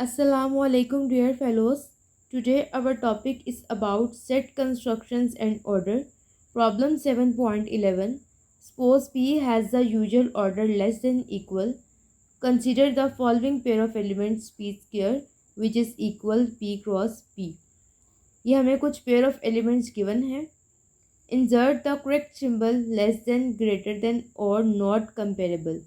Assalamu alaikum dear fellows. Today our topic is about set constructions and order. Problem 7.11. Suppose P has the usual order less than equal. Consider the following pair of elements P square which is equal P cross P. ये हमें कुछ pair of elements given है. Insert the correct symbol less than, greater than or not comparable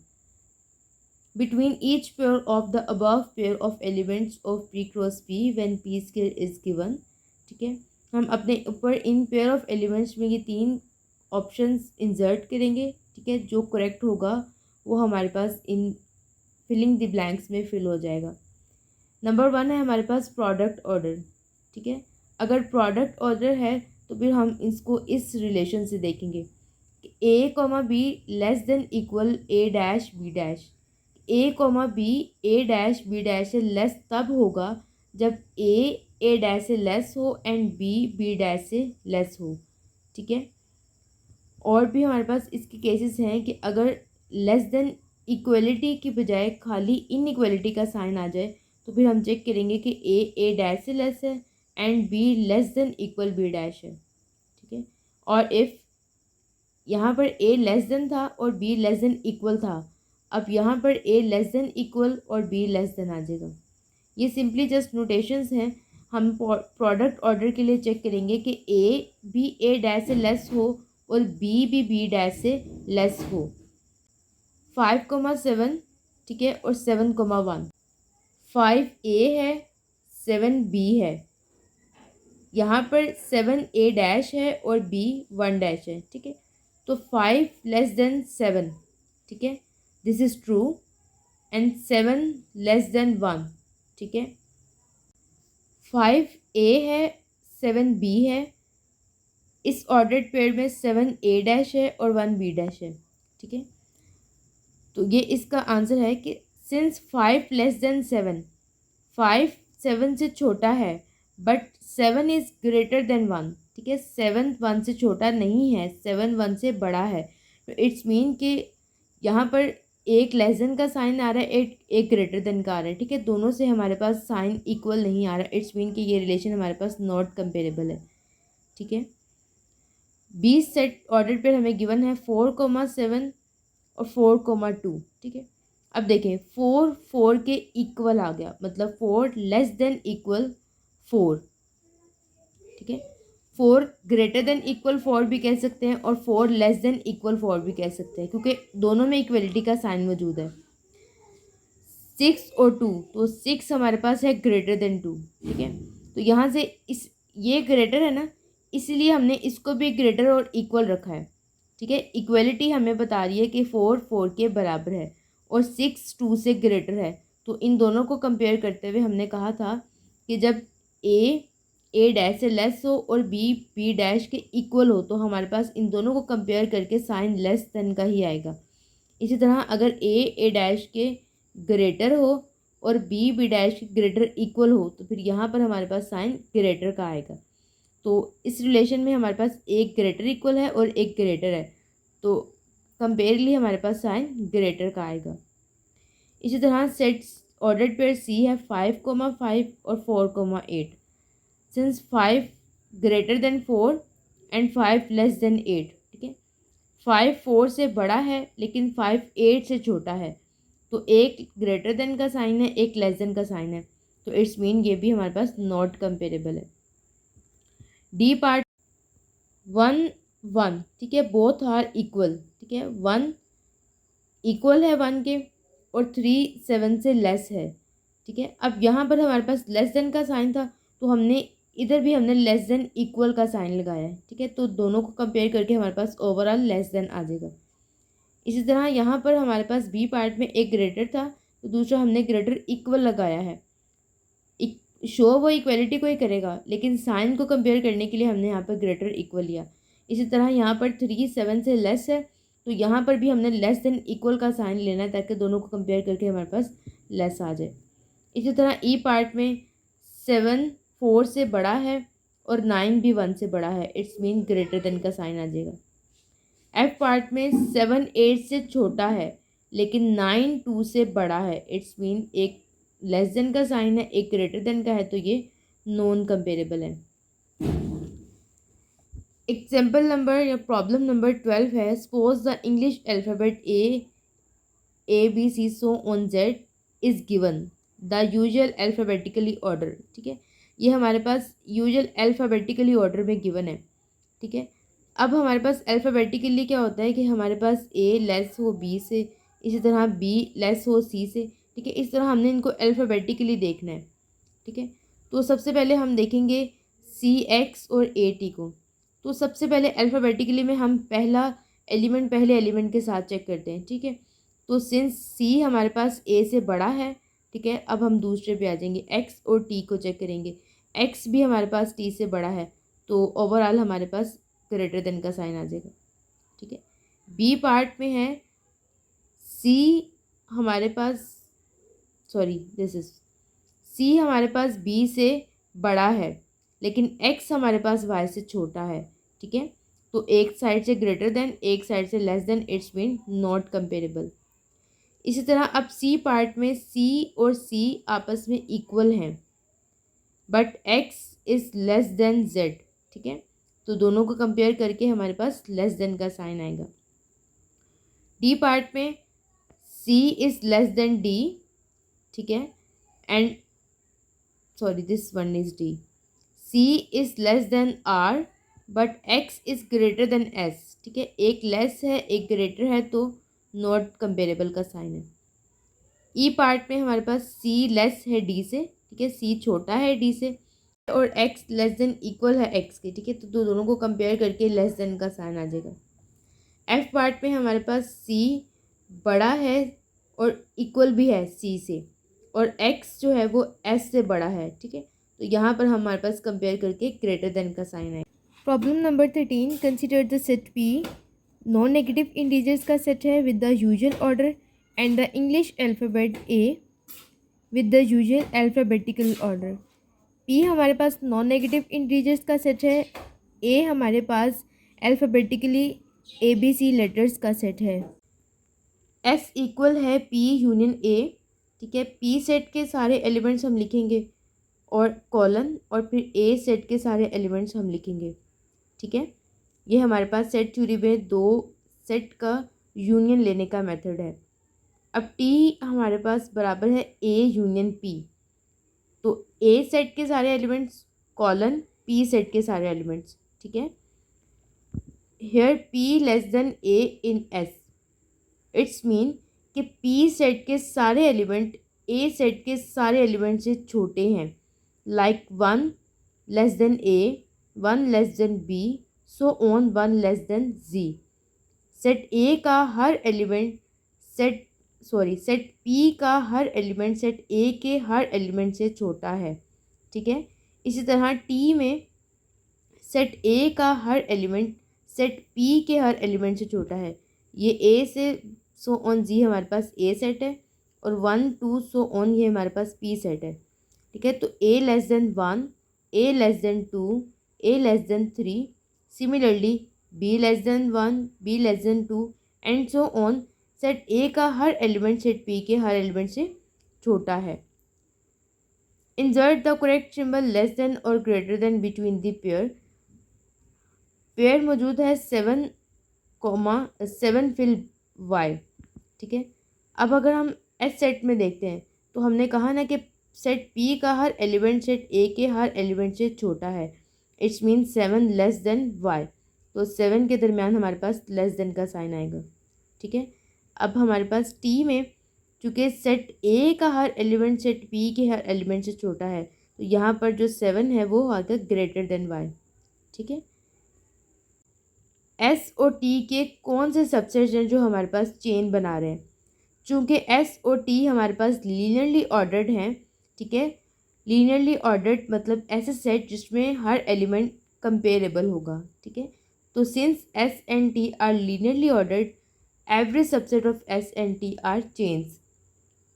between each pair of the above pair of elements of P cross P when P square is given. ठीक है, हम अपने ऊपर in pair of elements में ये तीन options insert करेंगे. ठीक है, जो करेक्ट होगा वो हमारे पास इन फिलिंग द ब्लैंक्स में फिल हो जाएगा. नंबर 1 है हमारे पास प्रोडक्ट ऑर्डर. ठीक है, अगर प्रोडक्ट ऑर्डर है तो फिर हम इसको इस रिलेशन से देखेंगे कि A comma B less than equal A dash B dash. A comma B A dash B dash से लेस तब होगा जब ए डैश से लेस हो एंड बी डैश से लेस हो. ठीक है, और भी हमारे पास इसके केसेस हैं कि अगर लेस देन इक्वलिटी की बजाय खाली इनइक्वलिटी का साइन आ जाए तो फिर हम चेक करेंगे कि ए डैश से लेस है and B less than equal B dash है. ठीक है, और इफ़ यहाँ पर ए लेस देन था और बी लेस देन इक्वल था, अब यहाँ पर ए लेस देन इक्वल और बी लेस देन आ जाएगा. ये सिंपली जस्ट नोटेशंस हैं. हम प्रोडक्ट ऑर्डर के लिए चेक करेंगे कि ए भी ए डैश से लेस हो और बी भी बी डैश से लेस हो. 5,7. ठीक है, और 7,1. 5A है 7B है. यहाँ पर 7A डैश है और B 1 डैश है. ठीक है, तो 5 लेस देन 7. ठीक है, this is true and 7 less than 1. ठीक है, 5A है 7B है. इस ऑर्डर्ड पेयर में 7A डैश है और 1B डैश है. ठीक है, तो ये इसका आंसर है कि सिंस 5 लेस देन 7, 5 7 से छोटा है बट 7 इज़ ग्रेटर देन 1. ठीक है, 7 1 से छोटा नहीं है, 7 1 से बड़ा है. तो इट्स मीन कि यहाँ पर एक लेस देन का साइन आ रहा है, एक ग्रेटर देन का आ रहा है. ठीक है, दोनों से हमारे पास साइन इक्वल नहीं आ रहा. इट्स मीन कि ये रिलेशन हमारे पास नॉट कंपेरेबल है. ठीक है, 20 सेट ऑर्डर पर हमें गिवन है 4,7 और 4,2. ठीक है, अब देखें 4 के इक्वल आ गया, मतलब 4 लेस देन इक्वल 4. ठीक है, 4 ग्रेटर देन इक्वल 4 भी कह सकते हैं और 4 लेस देन इक्वल 4 भी कह सकते हैं क्योंकि दोनों में इक्वलिटी का साइन मौजूद है. 6 और 2, तो 6 हमारे पास है ग्रेटर देन 2. ठीक है, तो यहाँ से इस ये ग्रेटर है ना, इसीलिए हमने इसको भी ग्रेटर और इक्वल रखा है. ठीक है, इक्वलिटी हमें बता रही है कि 4 के बराबर है और 6 2 से ग्रेटर है. तो इन दोनों को कंपेयर करते हुए हमने कहा था कि जब ए डैश से लेस हो और बी डैश के इक्वल हो तो हमारे पास इन दोनों को कंपेयर करके साइन लेस देन का ही आएगा. इसी तरह अगर ए डैश के ग्रेटर हो और बी डैश के ग्रेटर इक्वल हो तो फिर यहाँ पर हमारे पास साइन ग्रेटर का आएगा. तो इस रिलेशन में हमारे पास एक ग्रेटर इक्वल है और एक ग्रेटर है, तो कंपेयरली हमारे पास साइन ग्रेटर का आएगा. इसी तरह सेट्स ऑर्डर्ड पेयर सी है 5,5 और 4,8. Since 5 greater than 4 and 5 less than 8. ठीक है, 5 4 से बड़ा है लेकिन 5 8 से छोटा है, तो एक ग्रेटर देन का साइन है, एक लेस देन का साइन है. तो इट्स मीन ये भी हमारे पास नॉट कंपेरेबल है. D part 1 1. ठीक है, बोथ आर इक्वल. ठीक है, 1 इक्वल है 1 के और 3 7 से लेस है. ठीक है, अब यहाँ पर हमारे पास लेस देन का साइन था तो हमने इधर भी हमने लेस देन इक्वल का साइन लगाया है. ठीक है, तो दोनों को कंपेयर करके हमारे पास ओवरऑल लेस देन आ जाएगा. इसी तरह यहाँ पर हमारे पास बी पार्ट में एक ग्रेटर था तो दूसरा हमने ग्रेटर इक्वल लगाया है. शो वो इक्वलिटी को ही करेगा लेकिन साइन को कंपेयर करने के लिए हमने यहाँ पर ग्रेटर इक्वल लिया. इसी तरह यहाँ पर 3 7 से लेस है तो यहाँ पर भी हमने लेस देन इक्वल का साइन लेना है ताकि दोनों को कंपेयर करके हमारे पास लेस आ जाए. इसी तरह ई पार्ट में 7 4 से बड़ा है और 9 भी 1 से बड़ा है. इट्स मीन ग्रेटर देन का साइन आ जाएगा. एफ पार्ट में 7 8 से छोटा है लेकिन 9 2 से बड़ा है. इट्स मीन एक लेस देन का साइन है, एक ग्रेटर देन का है, तो ये नॉन कंपेरेबल है। एग्जाम्पल नंबर या प्रॉब्लम नंबर 12 है, suppose the English alphabet A B C so on Z is given the usual alphabetically order. ठीक है, ये हमारे पास यूजुअल अल्फ़ाबेटिकली ऑर्डर में गिवन है। ठीक है, अब हमारे पास अल्फ़ाबेटिकली क्या होता है कि हमारे पास ए लेस हो बी से, इसी तरह बी लेस हो सी से। ठीक है, इस तरह हमने इनको अल्फ़ाबेटिकली देखना है। ठीक है, तो सबसे पहले हम देखेंगे सी एक्स और ए टी को। तो सबसे पहले अल्फ़ाबेटिकली में हम पहले एलिमेंट के साथ चेक करते हैं। ठीक है, तो सिंस सी हमारे पास ए से बड़ा है, ठीक है, अब हम दूसरे पे आ जाएंगे, एक्स और टी को चेक करेंगे। एक्स भी हमारे पास टी से बड़ा है, तो ओवरऑल हमारे पास ग्रेटर देन का साइन आ जाएगा। ठीक है, बी पार्ट में है सी हमारे पास सी हमारे पास बी से बड़ा है, लेकिन एक्स हमारे पास वाई से छोटा है। ठीक है, तो एक साइड से ग्रेटर देन, एक साइड से less than, it's mean not comparable. इसी तरह अब सी पार्ट में सी और सी आपस में इक्वल हैं, but X is less than Z. ठीक है, तो दोनों को कंपेयर करके हमारे पास लेस देन का साइन आएगा। डी पार्ट में C is less than D. ठीक है, and this one is D. C is less than R but X is greater than S. ठीक है, एक लेस है एक ग्रेटर है, तो नॉट कंपेरेबल का साइन है। ई पार्ट में हमारे पास सी लेस है डी से। ठीक है, सी छोटा है डी से और एक्स लेस देन इक्वल है एक्स के। ठीक है, तो दोनों को कंपेयर करके लेस देन का साइन आ जाएगा। एफ पार्ट में हमारे पास सी बड़ा है और इक्वल भी है सी से, और एक्स जो है वो एस से बड़ा है। ठीक है, तो यहाँ पर हमारे पास कंपेयर करके ग्रेटर देन का साइन है। Problem number 13, consider the set P non negative integers का सेट है with the usual order and the English alphabet A with the usual alphabetical order. P हमारे पास नॉन नेगेटिव इंटीजर्स का set है, ए हमारे पास alphabetically ABC letters का set है। S equal है P union A. ठीक है, पी सेट के सारे एलिमेंट्स हम लिखेंगे और कॉलन, और फिर ए सेट के सारे एलिमेंट्स हम लिखेंगे। ठीक है, ये हमारे पास सेट थ्योरी में दो सेट का यूनियन लेने का मेथड है। अब टी हमारे पास बराबर है ए यूनियन पी, तो ए सेट के सारे एलिमेंट्स कॉलन पी सेट के सारे एलिमेंट्स। ठीक है, here P less than A in S, it's mean कि पी सेट के सारे एलिमेंट ए सेट के सारे एलिमेंट से छोटे हैं, like 1 less than A, 1 less than B, so on 1 less than G. Set A का हर एलिमेंट सेट पी का हर एलिमेंट सेट ए के हर एलिमेंट से छोटा है। ठीक है, इसी तरह टी में सेट ए का हर एलिमेंट सेट पी के हर एलिमेंट से छोटा है। ये ए से सो ऑन जी हमारे पास ए सेट है, और 1 2 सो ऑन ये हमारे पास पी सेट है। ठीक है, तो A less than 1, A less than 2, A less than 3, similarly B less than 1, B less than 2 and so on. Set A का हर एलिमेंट सेट पी के हर एलिमेंट से छोटा है। Insert the correct symbol less than और greater than between the pair मौजूद है 7 fill Y. ठीक है, अब अगर हम एस सेट में देखते हैं तो हमने कहा ना कि सेट पी का हर एलिमेंट सेट ए के हर एलिमेंट से छोटा है, it's mean 7 less than Y, तो 7 के दरमियान हमारे पास लेस देन का साइन आएगा। ठीक है, अब हमारे पास टी में चूँकि सेट ए का हर एलिमेंट सेट पी के हर एलिमेंट से छोटा है, तो यहाँ पर जो 7 है वो आएगा ग्रेटर देन वाई। ठीक है, एस और टी के कौन से सबसेट्स हैं जो हमारे पास चेन बना रहे हैं? चूँकि एस और टी हमारे पास लीनियरली ऑर्डर्ड हैं। ठीक है, लीनियरली ऑर्डर्ड मतलब ऐसे सेट जिसमें हर एलिमेंट कंपेरेबल होगा। ठीक है, तो since S and T are linearly ordered, every subset of S and T are chains.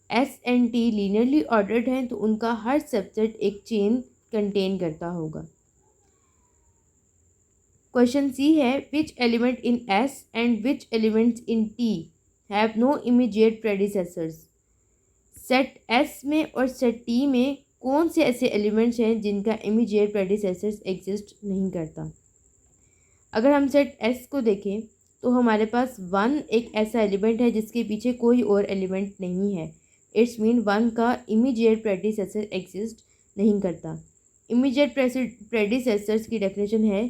S and T linearly ordered हैं, तो उनका हर सबसेट एक चेन कंटेन करता होगा। क्वेश्चन सी है, which element in S and which elements in T have no immediate predecessors. Set S में और सेट टी में कौन से ऐसे एलिमेंट्स हैं जिनका इमीडिएट प्रेडिसेसर एग्जिस्ट नहीं करता। अगर हम सेट एस को देखें तो हमारे पास 1 एक ऐसा एलिमेंट है जिसके पीछे कोई और एलिमेंट नहीं है। इट्स मीन 1 का इमीडिएट प्रेडिसेसर एग्जिस्ट नहीं करता। इमीडिएट प्रेडिसेसर्स की डेफिनेशन है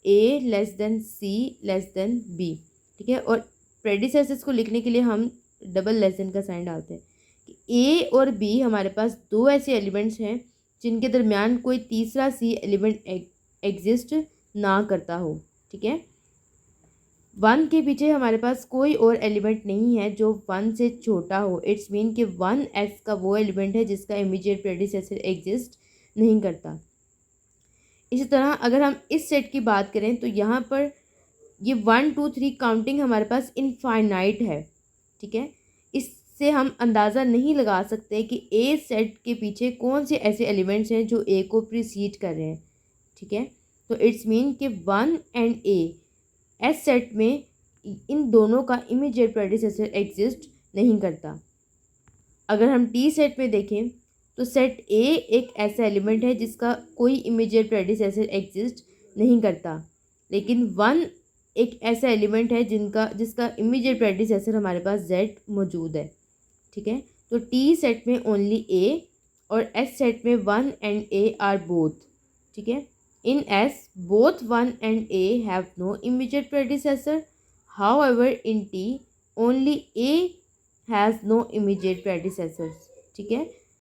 ए लेस देन सी लेस देन बी, ठीक है। और प्रेडिसेसर्स को लिखने के लिए हम डबल लेस देन का साइन डालते हैं कि ए और बी हमारे पास दो ऐसे एलिमेंट्स हैं जिनके दरमियान कोई तीसरा सी एलिमेंट एग्जिस्ट ना करता हो, ठीक है। 1 के पीछे हमारे पास कोई और एलिमेंट नहीं है जो 1 से छोटा हो। इट्स मीन कि 1 एस का वो एलिमेंट है जिसका इमीडिएट प्रेडिसेसर एग्जिस्ट नहीं करता। इसी तरह अगर हम इस सेट की बात करें तो यहाँ पर ये 1 2 3 काउंटिंग हमारे पास इनफाइनाइट है, ठीक है। इससे हम अंदाज़ा नहीं लगा सकते कि ए सेट के पीछे कौन से ऐसे एलिमेंट्स हैं जो ए को प्रीसीड कर रहे हैं, ठीक है। तो इट्स मीन कि 1 एंड ए एस सेट में इन दोनों का इमीडिएट प्रेडिसेसर एग्जिस्ट नहीं करता। अगर हम टी सेट में देखें तो सेट ए एक ऐसा एलिमेंट है जिसका कोई इमीडिएट प्रेडिसेसर एग्जिस्ट नहीं करता, लेकिन 1 एक ऐसा एलिमेंट है जिसका इमीडिएट प्रेडिसेसर हमारे पास जेड मौजूद है, ठीक है। तो टी सेट में ओनली ए और एस सेट में 1 एंड ए आर बोथ, ठीक है। In S, both 1 and A have no immediate predecessor. However, in T, only A has no immediate predecessors. ठीक है।